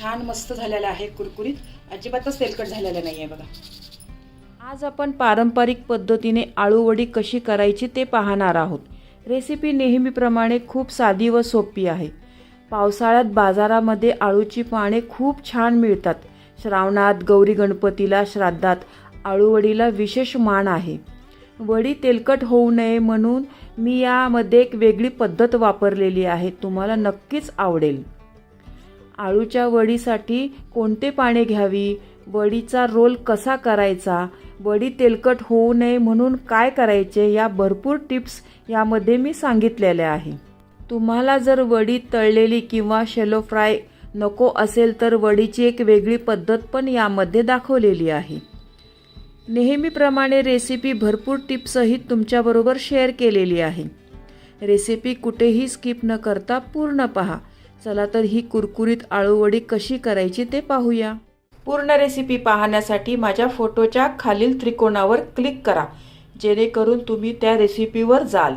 छान मस्त झालेला आहे, कुरकुरीत, अजिबातच तेलकट झालेला नाही आहे बघा। आज आपण पारंपरिक पद्धतीने आळूवडी कशी करायची ते पाहणार आहोत। रेसिपी नेहमीप्रमाणे खूप साधी व सोपी आहे। पावसाळ्यात बाजारामध्ये आळूची पाने खूप छान मिळतात। श्रावणात, गौरी गणपतीला, श्राद्धात आळूवडीला विशेष मान आहे। वडी तेलकट होऊ नये म्हणून मी यामध्ये एक वेगळी पद्धत वापरलेली आहे, तुम्हाला नक्कीच आवडेल। आळूच्या वडीसाठी कोणते पाने घ्यावी, वडीचा रोल कसा करायचा, वडी तेलकट होऊ नये म्हणून काय करायचे, या भरपूर टिप्स यामध्ये मी सांगितलेल्या आहे। तुम्हाला जर वडी तळलेली किंवा शॅलो फ्राय नको असेल तर वडीची एक वेगळी पद्धत पण यामध्ये दाखवलेली आहे। नेहमीप्रमाणे रेसिपी भरपूर टिप्ससहित तुमच्याबरोबर शेअर केलेली आहे। रेसिपी कुठेही स्किप न करता पूर्ण पहा। चला तर ही कुरकुरीत आळूवडी कशी करायची ते पाहूया। पूर्ण रेसिपी पाहण्यासाठी माझ्या फोटोच्या खालील त्रिकोणावर क्लिक करा, जेणेकरून तुम्ही त्या रेसिपीवर जाल।